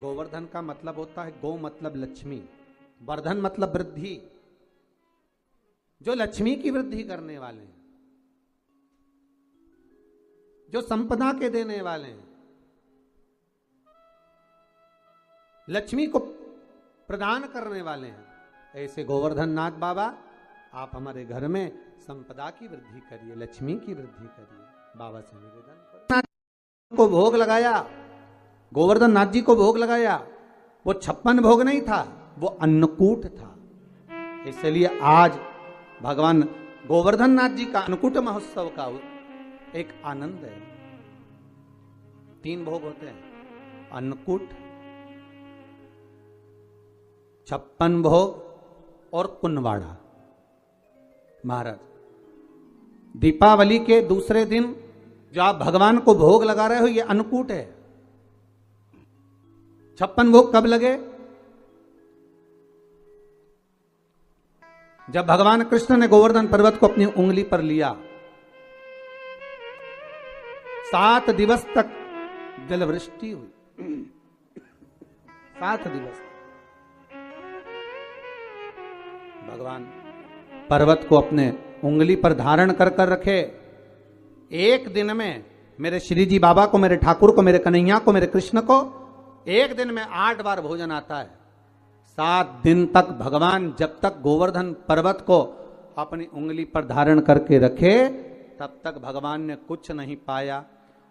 गोवर्धन का मतलब होता है गो मतलब लक्ष्मी, वर्धन मतलब वृद्धि, जो लक्ष्मी की वृद्धि करने वाले हैं, जो संपदा के देने वाले हैं, लक्ष्मी को प्रदान करने वाले हैं। ऐसे गोवर्धन नाथ बाबा आप हमारे घर में संपदा की वृद्धि करिए, लक्ष्मी की वृद्धि करिए। बाबा से निवेदन को भोग लगाया, गोवर्धन नाथ जी को भोग लगाया, वो 56 भोग नहीं था, वो अन्नकूट था। इसलिए आज भगवान गोवर्धन नाथ जी का अन्नकूट महोत्सव का एक आनंद है। 3 भोग होते हैं, अन्नकूट, 56 भोग और कुनवाड़ा। महाराज दीपावली के दूसरे दिन जो आप भगवान को भोग लगा रहे हो, ये अन्नकूट है। 56 भोग कब लगे? जब भगवान कृष्ण ने गोवर्धन पर्वत को अपनी उंगली पर लिया, 7 दिवस तक जलवृष्टि हुई। 7 दिवस भगवान पर्वत को अपने उंगली पर धारण कर कर रखे। एक दिन में मेरे श्री जी बाबा को, मेरे ठाकुर को, मेरे कन्हैया को, मेरे कृष्ण को एक दिन में 8 बार भोजन आता है। 7 दिन तक भगवान जब तक गोवर्धन पर्वत को अपनी उंगली पर धारण करके रखे, तब तक भगवान ने कुछ नहीं पाया।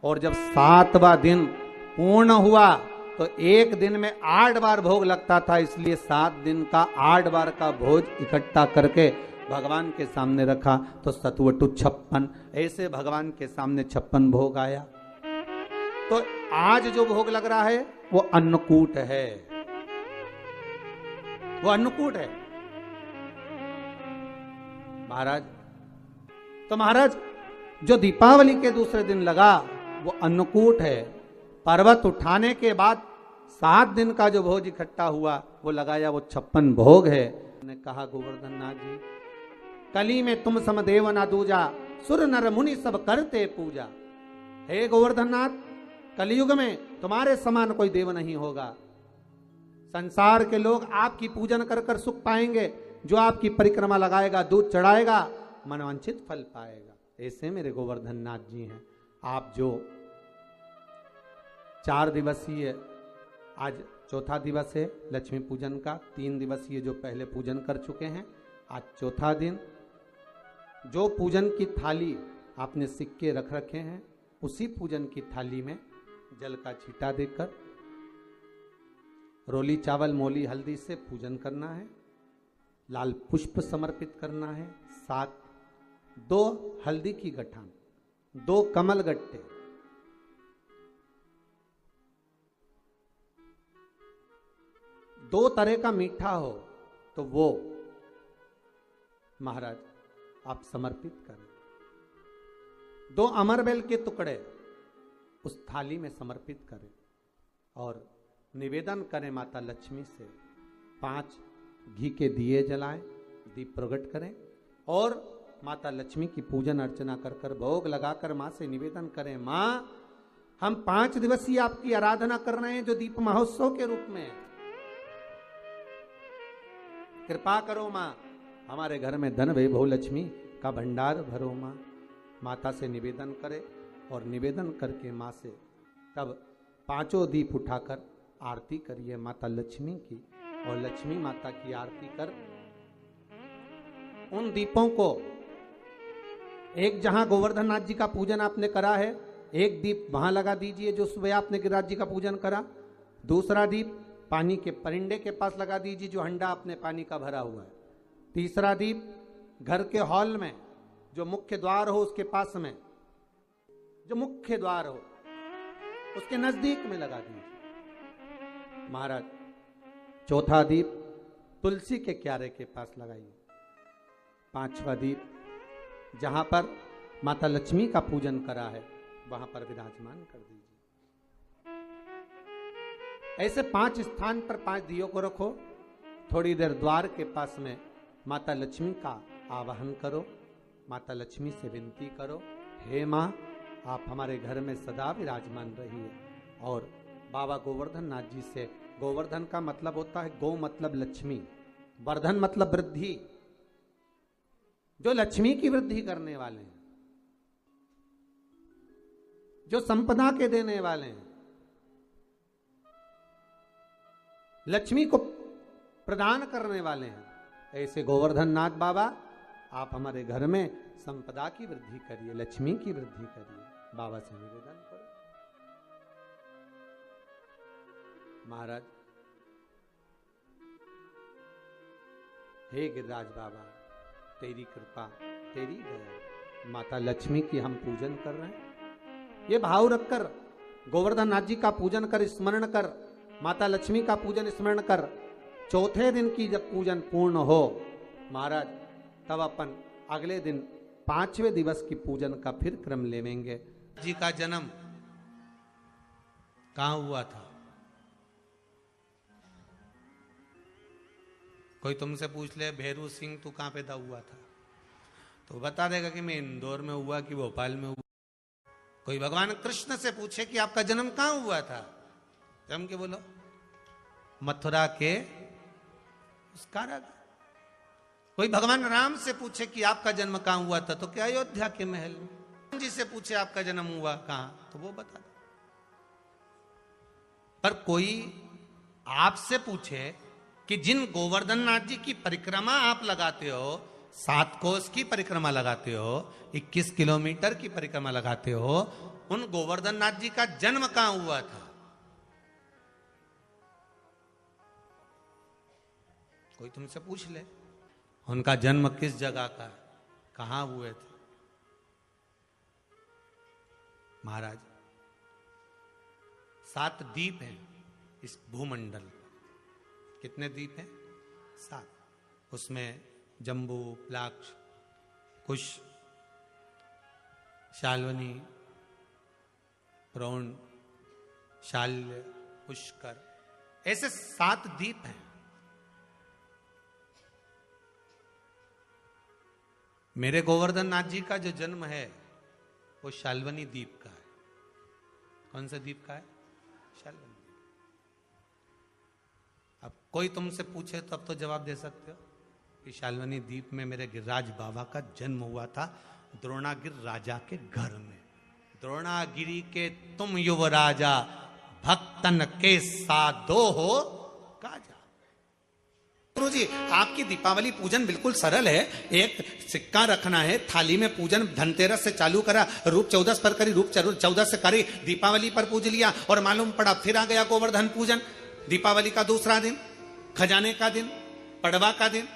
और जब 7वां दिन पूर्ण हुआ तो एक दिन में 8 बार भोग लगता था, इसलिए 7 दिन का 8 बार का भोज इकट्ठा करके भगवान के सामने रखा, तो सतवटु 56, ऐसे भगवान के सामने 56 भोग आया। तो आज जो भोग लग रहा है वो अन्नकूट है, वो अन्नकूट है महाराज। तो महाराज जो दीपावली के दूसरे दिन लगा वो अन्नकूट है। पर्वत उठाने के बाद 7 दिन का जो भोज इकट्ठा हुआ वो लगाया, वो 56 भोग है। ने कहा गोवर्धन नाथ जी, कली में तुम समदेव ना दूजा, सुर नर मुनि सब करते पूजा। हे गोवर्धन नाथ, कलयुग में तुम्हारे समान कोई देव नहीं होगा। संसार के लोग आपकी पूजन कर कर सुख पाएंगे, जो आपकी परिक्रमा लगाएगा, दूध चढ़ाएगा, मनवांछित फल पाएगा। ऐसे मेरे गोवर्धन नाथ जी हैं। आप जो 4 दिवसीय, आज 4था दिवस है लक्ष्मी पूजन का, 3 दिवसीय जो पहले पूजन कर चुके हैं, आज 4था दिन। जो पूजन की थाली आपने सिक्के रख रखे हैं, उसी पूजन की थाली में जल का छींटा देकर रोली चावल मोली हल्दी से पूजन करना है, लाल पुष्प समर्पित करना है, साथ 2 हल्दी की गठान, 2 कमल गट्टे, 2 तरह का मीठा हो तो वो महाराज आप समर्पित करें। 2 अमरबेल के टुकड़े उस थाली में समर्पित करें और निवेदन करें माता लक्ष्मी से। 5 घी के दिए जलाएं, दीप प्रकट करें और माता लक्ष्मी की पूजन अर्चना कर कर भोग लगाकर मां से निवेदन करें, मां हम 5 दिवसीय आपकी आराधना कर रहे हैं जो दीप महोत्सव के रूप में, कृपा करो मां, हमारे घर में धन वैभव लक्ष्मी का भंडार भरो मां। माता से निवेदन करे और निवेदन करके मां से तब 5 दीप उठाकर आरती करिए माता लक्ष्मी की, और लक्ष्मी माता की आरती कर उन दीपों को, एक जहां गोवर्धन नाथ जी का पूजन आपने करा है, एक दीप वहां लगा दीजिए जो सुबह आपने गिरिराज जी का पूजन करा। दूसरा दीप पानी के परिंडे के पास लगा दीजिए जो हंडा आपने पानी का भरा हुआ है। तीसरा दीप घर के हॉल में जो मुख्य द्वार हो उसके पास में, जो मुख्य द्वार हो उसके नजदीक में लगा दीजिए महाराज। चौथा दीप तुलसी के क्यारे के पास लगाइए। 5वां दीप जहां पर माता लक्ष्मी का पूजन करा है वहां पर विराजमान कर दीजिए। ऐसे 5 स्थान पर 5 दियों को रखो। थोड़ी देर द्वार के पास में माता लक्ष्मी का आवाहन करो, माता लक्ष्मी से विनती करो, हे माँ आप हमारे घर में सदा विराजमान रहिए और बाबा गोवर्धन नाथ जी से, गोवर्धन का मतलब होता है गो मतलब लक्ष्मी, वर्धन मतलब वृद्धि, जो लक्ष्मी की वृद्धि करने वाले हैं, जो संपदा के देने वाले हैं, लक्ष्मी को प्रदान करने वाले हैं, ऐसे गोवर्धन नाथ बाबा आप हमारे घर में संपदा की वृद्धि करिए, लक्ष्मी की वृद्धि करिए। बाबा से निवेदन करो। महाराज, हे गिरिराज बाबा, तेरी कृपा, तेरी दया, माता लक्ष्मी की हम पूजन कर रहे हैं। ये भाव रखकर गोवर्धन नाथ जी का पूजन कर, स्मरण कर, माता लक्ष्मी का पूजन स्मरण कर, चौथे दिन की जब पूजन पूर्ण हो महाराज, तब अपन अगले दिन 5वें दिवस की पूजन का फिर क्रम लेवेंगे। जी का जन्म कहां हुआ था? कोई तुमसे पूछ ले भैरू सिंह तू कहां पैदा हुआ था, तो बता देगा कि मैं इंदौर में हुआ कि भोपाल में हुआ। कोई भगवान कृष्ण से पूछे कि आपका जन्म कहां हुआ था, जम के बोलो मथुरा के उस कारागार। कोई भगवान राम से पूछे कि आपका जन्म कहां हुआ था, तो क्या अयोध्या के महल में। जी से पूछे आपका जन्म हुआ कहां, तो वो बता दे। पर कोई आपसे पूछे कि जिन गोवर्धन नाथ जी की परिक्रमा आप लगाते हो, 7 कोस की परिक्रमा लगाते हो, 21 किलोमीटर की परिक्रमा लगाते हो, उन गोवर्धन नाथ जी का जन्म कहां हुआ था? कोई तुमसे पूछ ले उनका जन्म किस जगह का है, कहां हुए थे। महाराज, 7 द्वीप हैं इस भूमंडल में। कितने द्वीप हैं? 7। उसमें जम्बू, प्लाक्ष, कुश, शाल्वनी, प्रौण, शाल्य, पुष्कर, ऐसे 7 द्वीप हैं। मेरे गोवर्धन नाथ जी का जो जन्म है वो शाल्वनी द्वीप का है। कौन सा द्वीप का है? शाल्वनी। अब कोई तुमसे पूछे तो अब तो जवाब दे सकते हो कि शाल्वनी द्वीप में मेरे गिरिराज बाबा का जन्म हुआ था, द्रोणागिर राजा के घर में। द्रोणागिरी के तुम युवराजा, भक्तन के साधो हो काजा। गुरु जी, आपकी दीपावली पूजन बिल्कुल सरल है। एक सिक्का रखना है, थाली में पूजन धनतेरस से चालू करा, रूप 14 पर करी, रूप 14 से करी, दीपावली पर पूज लिया, और मालूम पड़ा फिर आ गया गोवर्धन पूजन। दीपावली का दूसरा दिन, खजाने का दिन, पड़वा का दिन,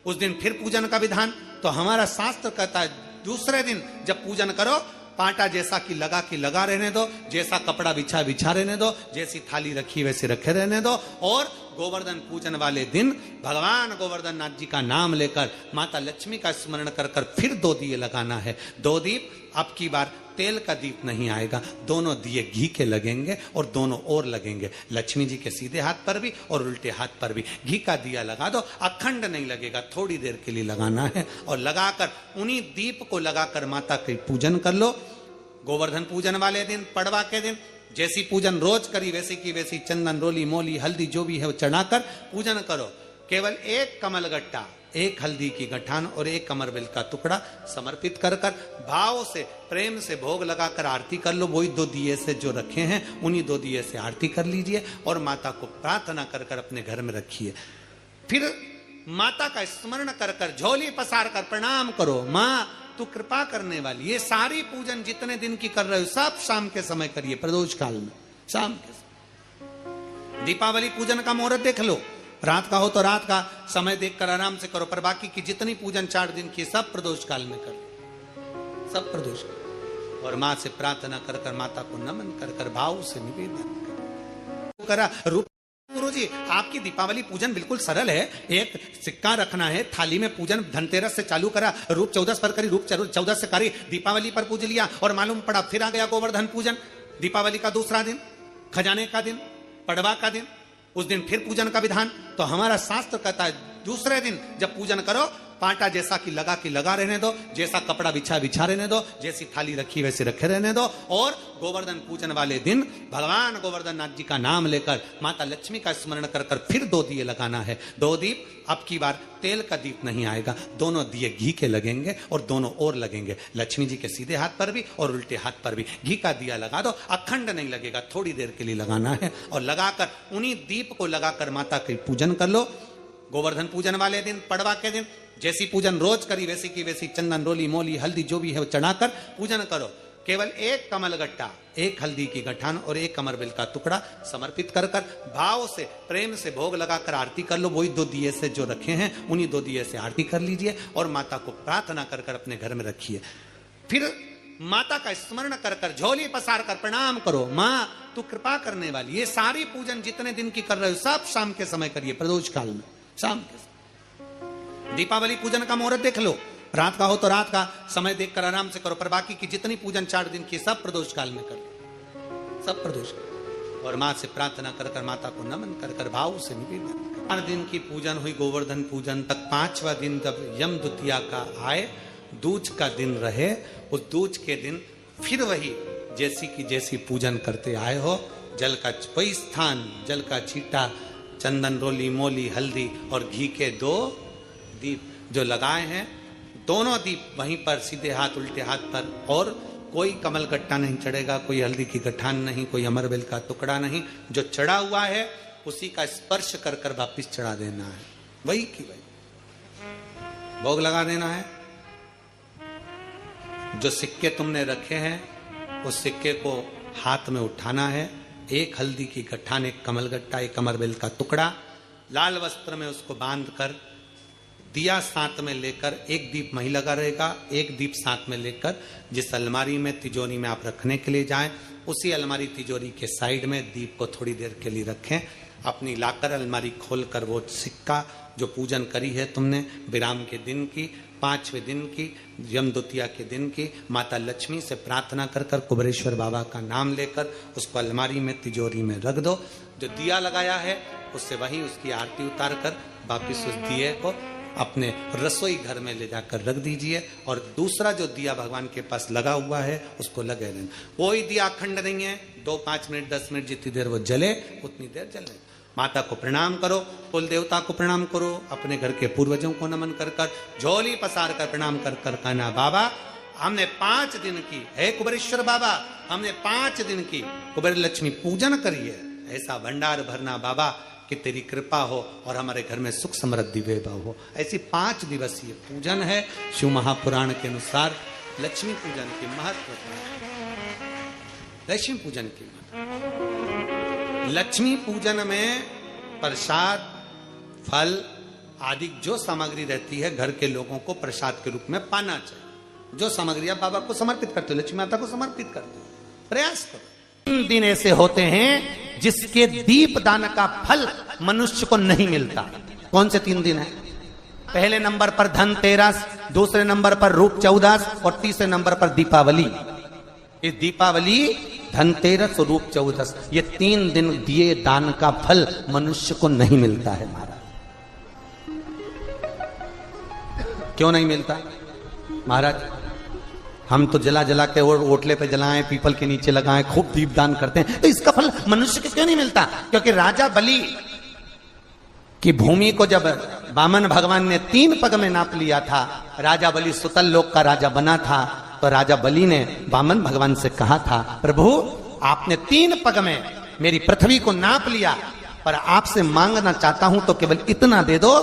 उस दिन फिर पूजन का विधान। तो हमारा शास्त्र कहता है दूसरे दिन जब पूजन करो, पाटा जैसा कि लगा रहने दो, जैसा कपड़ा बिछा रहने दो, जैसी थाली रखी वैसे रखे रहने दो, और गोवर्धन पूजन वाले दिन भगवान गोवर्धन नाथ जी का नाम लेकर माता लक्ष्मी का स्मरण कर कर फिर 2 दिए लगाना है। 2 दीप, अब की बार तेल का दीप नहीं आएगा, दोनों दिए घी के लगेंगे और दोनों ओर लगेंगे, लक्ष्मी जी के सीधे हाथ पर भी और उल्टे हाथ पर भी। घी का दिया लगा दो, अखंड नहीं लगेगा, थोड़ी देर के लिए लगाना है, और लगाकर उन्हीं दीप को लगाकर माता के पूजन कर लो। गोवर्धन पूजन वाले दिन, पड़वा के दिन, जैसी पूजन रोज करी वैसी की वैसी चंदन, रोली, मोली, हल्दी जो भी है वो चढ़ाकर पूजन करो। केवल 1 कमल गट्टा, 1 हल्दी की गठान और 1 कमरबेल का टुकड़ा समर्पित कर कर भाव से, प्रेम से भोग लगाकर आरती कर लो। वही 2 दिए से जो रखे हैं उन्हीं 2 दिए से आरती कर लीजिए और माता को प्रार्थना कर कर अपने घर में रखिए। फिर माता का स्मरण कर कर झोली पसार कर प्रणाम करो, माँ तू कृपा करने वाली। ये सारी पूजन जितने दिन की कर रहे हो सब शाम के समय करिए, प्रदोष काल में, शाम के समय। दीपावली पूजन का मुहूर्त देख लो, रात का हो तो रात का समय देखकर आराम से करो, पर बाकी की जितनी पूजन 4 दिन की सब प्रदोष काल में करो, सब प्रदोष काल। और माँ से प्रार्थना कर कर, माता को नमन कर कर भाव से निवेदन करा। रूप गुरु जी, आपकी दीपावली पूजन बिल्कुल सरल है। एक सिक्का रखना है, थाली में पूजन धनतेरस से चालू करा, रूप 14 पर करी, रूप 14 से करी, दीपावली पर पूज लिया, और मालूम पड़ा फिर आ गया गोवर्धन पूजन। दीपावली का दूसरा दिन, खजाने का दिन, पड़वा का दिन, उस दिन फिर पूजन का विधान। तो हमारा शास्त्र कहता है दूसरे दिन जब पूजन करो, कांटा जैसा कि लगा रहने दो, जैसा कपड़ा बिछा रहने दो, जैसी थाली रखी वैसे रखे रहने दो। और गोवर्धन पूजन वाले दिन भगवान गोवर्धन नाथ जी का नाम लेकर माता लक्ष्मी का स्मरण कर कर फिर 2 दिए लगाना है। 2 दीप, अब की बार तेल का दीप नहीं आएगा, दोनों दिए घी के लगेंगे और दोनों ओर लगेंगे, लक्ष्मी जी के सीधे हाथ पर भी और उल्टे हाथ पर भी। घी का दिया लगा दो, अखंड नहीं लगेगा, थोड़ी देर के लिए लगाना है। और लगाकर उन्हीं दीप को लगाकर माता के पूजन कर लो। गोवर्धन पूजन वाले दिन, पड़वा के दिन जैसी पूजन रोज करी वैसी की वैसी चंदन, रोली, मोली, हल्दी जो भी है वो चढ़ाकर पूजन करो। केवल 1 कमल गट्टा, 1 हल्दी की गठान और 1 कमरबेल का टुकड़ा समर्पित कर कर भाव से, प्रेम से भोग लगाकर आरती कर लो। वही 2 दिए से जो रखे हैं उन्हीं 2 दिए से आरती कर लीजिए और माता को प्रार्थना कर कर अपने घर में रखिए। फिर माता का स्मरण कर कर झोली पसार कर प्रणाम करो, माँ तू कृपा करने वाली। ये सारी पूजन जितने दिन की कर रहे हो सब शाम के समय करिए, प्रदोष काल में शाम के समय। दीपावली पूजन का मुहूर्त देख लो, रात का हो तो रात का समय देखकर आराम से करो, पर बाकी की जितनी पूजन 4 दिन की सब प्रदोष काल में कर लो, सब प्रदोष। और माँ से प्रार्थना कर कर, माता को नमन कर कर भाव से निवेदन। 4 दिन की पूजन हुई गोवर्धन पूजन तक। 5वां दिन जब यम द्वितीया का आए, दूज का दिन रहे, उस दूज के दिन फिर वही जैसी पूजन करते आए हो, जल का वही स्थान, जल का छींटा, चंदन, रोली, मोली, हल्दी और घी के 2 दीप जो लगाए हैं, दोनों दीप वहीं पर सीधे हाथ उल्टे हाथ पर। और कोई कमल गट्टा नहीं चढ़ेगा, कोई हल्दी की गठान नहीं, कोई अमरबेल का टुकड़ा नहीं। जो चढ़ा हुआ है उसी का स्पर्श कर कर वापिस चढ़ा देना है, वही की वही भोग लगा देना है। जो सिक्के तुमने रखे हैं उस सिक्के को हाथ में उठाना है। 1 हल्दी की गठान, 1 कमल गट्टा, 1 अमरबेल का टुकड़ा, लाल वस्त्र में उसको बांध कर, दिया साथ में लेकर, 1 दीप वहीं लगा रहेगा, 1 दीप साथ में लेकर जिस अलमारी में, तिजोरी में आप रखने के लिए जाएं, उसी अलमारी तिजोरी के साइड में दीप को थोड़ी देर के लिए रखें। अपनी लाकर अलमारी खोलकर वो सिक्का जो पूजन करी है तुमने विराम के दिन की, 5वें दिन की, यम द्वितीया के दिन की, माता लक्ष्मी से प्रार्थना कर कर कुबेरेश्वर बाबा का नाम लेकर उसको अलमारी में, तिजोरी में रख दो। जो दिया लगाया है उससे वहीं उसकी आरती उतार कर वापिस उस दिए को अपने रसोई घर में ले जाकर रख दीजिए। और दूसरा जो दिया भगवान के पास लगा हुआ है उसको लगे रहना। कोई दिया अखंड नहीं है, 2, 5 मिनट, 10 मिनट जितनी देर वो जले उतनी देर जले। माता को प्रणाम करो, कुल देवता को प्रणाम करो, अपने घर के पूर्वजों को नमन कर कर, झोली पसार कर प्रणाम कर कर कहना, बाबा हमने 5 दिन की, है कुबेरेश्वर बाबा हमने 5 दिन की कुबेर लक्ष्मी पूजन करी है, ऐसा भंडार भरना बाबा कि तेरी कृपा हो और हमारे घर में सुख समृद्धि वैभव हो। ऐसी 5 दिवसीय पूजन है। शिव महापुराण के अनुसार लक्ष्मी पूजन की महत्व, लक्ष्मी पूजन की लक्ष्मी पूजन में प्रसाद, फल आदि जो सामग्री रहती है घर के लोगों को प्रसाद के रूप में पाना चाहिए। जो सामग्री आप बाबा को समर्पित करते हो, लक्ष्मी माता को समर्पित करते हो, प्रयास करो। 3 दिन ऐसे होते हैं जिसके दीप दान का फल मनुष्य को नहीं मिलता। कौन से 3 दिन है? पहले नंबर पर धनतेरस, दूसरे नंबर पर रूप चौदस और तीसरे नंबर पर दीपावली। इस दीपावली, धनतेरस और रूप चौदस, ये 3 दिन दिए दान का फल मनुष्य को नहीं मिलता है महाराज। क्यों नहीं मिलता महाराज? हम तो जला जला के और ओटले पे जलाएं, पीपल के नीचे लगाएं, खूब दीपदान करते हैं, तो इसका फल मनुष्य को क्यों नहीं मिलता? क्योंकि राजा बलि की भूमि को जब वामन भगवान ने 3 पग में नाप लिया था, राजा बलि सुतल लोक का राजा बना था, तो राजा बलि ने वामन भगवान से कहा था, प्रभु आपने 3 पग में मेरी पृथ्वी को नाप लिया, पर आपसे मांगना चाहता हूं तो केवल इतना दे दो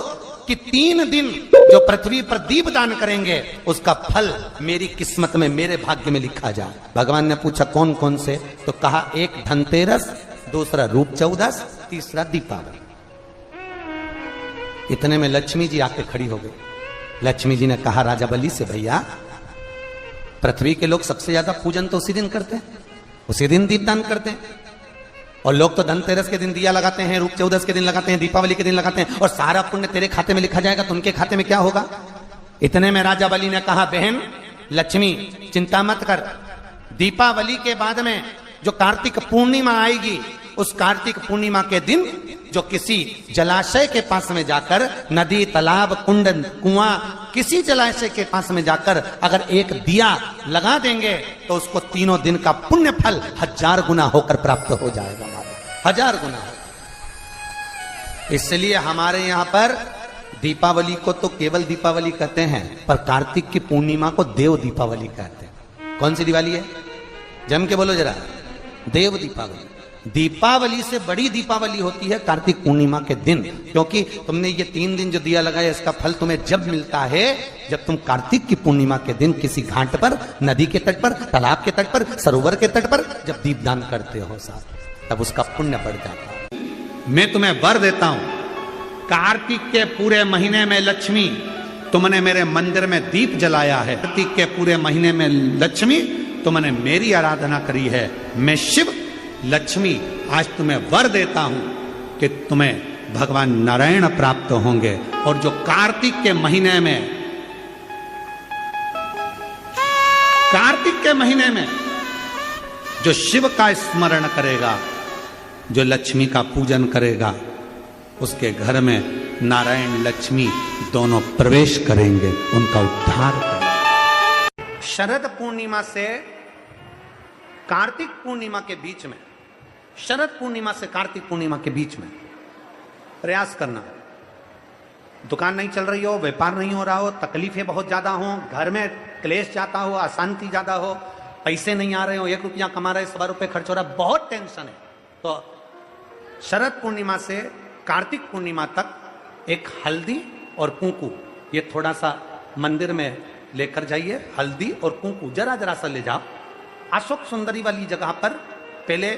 कि 3 दिन जो पृथ्वी पर दीपदान करेंगे उसका फल मेरी किस्मत में, मेरे भाग्य में लिखा जाए। भगवान ने पूछा कौन कौन से? तो कहा 1 धनतेरस, दूसरा रूप चौदस, तीसरा दीपावली। इतने में लक्ष्मी जी आके खड़ी हो गई। लक्ष्मी जी ने कहा राजा बलि से, भैया पृथ्वी के लोग सबसे ज्यादा पूजन तो उसी दिन करते हैं, उसी दिन दीपदान करते हैं, और लोग तो धनतेरस के दिन दिया लगाते हैं, रूप चौदस के दिन लगाते हैं, दीपावली के दिन लगाते हैं, और सारा पुण्य तेरे खाते में लिखा जाएगा, तो उनके खाते में क्या होगा? इतने में राजा बलि ने कहा, बहन लक्ष्मी चिंता मत कर, दीपावली के बाद में जो कार्तिक पूर्णिमा आएगी उस कार्तिक पूर्णिमा के दिन जो किसी जलाशय के पास में जाकर, नदी, तालाब, कुंड, कुआं, किसी जलाशय के पास में जाकर अगर एक दिया लगा देंगे तो उसको 3 दिन का पुण्य फल 1000 गुना होकर प्राप्त हो जाएगा, 1000 गुना। इसलिए हमारे यहां पर दीपावली को तो केवल दीपावली कहते हैं, पर कार्तिक की पूर्णिमा को देव दीपावली कहते हैं। कौन सी दिवाली है? जम के बोलो जरा। देव दीपावली। दीपावली से बड़ी दीपावली होती है कार्तिक पूर्णिमा के दिन, क्योंकि तुमने ये 3 दिन जो दिया लगाया इसका फल तुम्हें जब मिलता है जब तुम कार्तिक की पूर्णिमा के दिन किसी घाट पर, नदी के तट पर, तालाब के तट पर, सरोवर के तट पर जब दीपदान करते हो साहब, तब उसका पुण्य बढ़ जाता है। मैं तुम्हें वर देता हूं, कार्तिक के पूरे महीने में लक्ष्मी, तुमने मेरे मंदिर में दीप जलाया है, कार्तिक के पूरे महीने में लक्ष्मी तुमने मेरी आराधना करी है, मैं शिव लक्ष्मी आज तुम्हें वर देता हूं कि तुम्हें भगवान नारायण प्राप्त होंगे। और जो कार्तिक के महीने में जो शिव का स्मरण करेगा, जो लक्ष्मी का पूजन करेगा, उसके घर में नारायण लक्ष्मी दोनों प्रवेश करेंगे, उनका उद्धार करेंगे। शरद पूर्णिमा से कार्तिक पूर्णिमा के बीच में, शरद पूर्णिमा से कार्तिक पूर्णिमा के बीच में प्रयास करना। दुकान नहीं चल रही हो, व्यापार नहीं हो रहा हो, तकलीफें बहुत ज्यादा हो, घर में क्लेश जाता हो, अशांति ज्यादा हो, पैसे नहीं आ रहे हो, 1 रुपया कमा रहे, 100 रुपये खर्च हो रहा है, बहुत टेंशन है, तो शरद पूर्णिमा से कार्तिक पूर्णिमा तक एक हल्दी और कुंकू, ये थोड़ा सा मंदिर में लेकर जाइए। हल्दी और कुंकू जरा जरा सा ले जाओ, अशोक सुंदरी वाली जगह पर पहले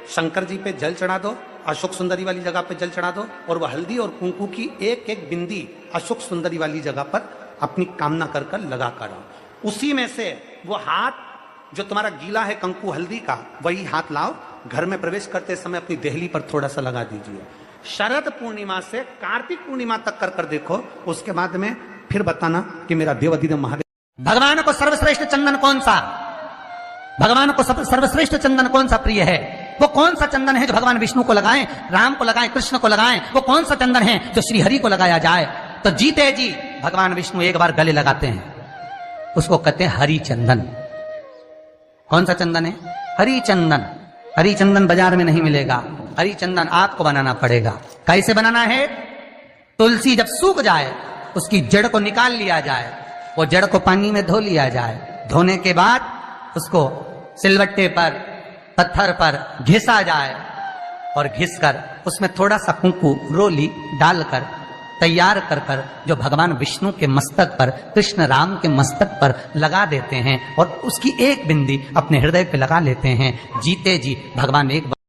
शंकर जी पे जल चढ़ा दो, अशोक सुंदरी वाली जगह पे जल चढ़ा दो, और वह हल्दी और कुंकू की एक एक बिंदी अशोक सुंदरी वाली जगह पर अपनी कामना कर कर लगा कर आओ। उसी में से वो हाथ जो तुम्हारा गीला है कंकु हल्दी का, वही हाथ लाओ, घर में प्रवेश करते समय अपनी देहली पर थोड़ा सा लगा दीजिए। शरद पूर्णिमा से कार्तिक पूर्णिमा तक कर कर देखो, उसके बाद में फिर बताना कि मेरा देवाधिदेव महादेव। भगवान को सर्वश्रेष्ठ चंदन कौन सा, भगवान को सर्वश्रेष्ठ चंदन कौन सा प्रिय है? वो कौन सा चंदन है जो भगवान विष्णु को लगाएं, राम को लगाएं, कृष्ण को लगाएं? वो कौन सा चंदन है जो श्री हरि को लगाया जाए? तो जीते जी भगवान विष्णु एक बार गले लगाते हैं, उसको कहते हैं हरि चंदन। कौन सा चंदन है? हरि चंदन। हरि चंदन बाजार में नहीं मिलेगा, हरि चंदन आपको बनाना पड़ेगा। कैसे बनाना है? तुलसी जब सूख जाए उसकी जड़ को निकाल लिया जाए, वो जड़ को पानी में धो लिया जाए, धोने के बाद उसको सिलवट्टे पर, पत्थर पर घिसा जाए, और घिसकर उसमें थोड़ा सा कुंकू रोली डालकर तैयार कर कर जो भगवान विष्णु के मस्तक पर, कृष्ण राम के मस्तक पर लगा देते हैं, और उसकी एक बिंदी अपने हृदय पे लगा लेते हैं। जीते जी भगवान एक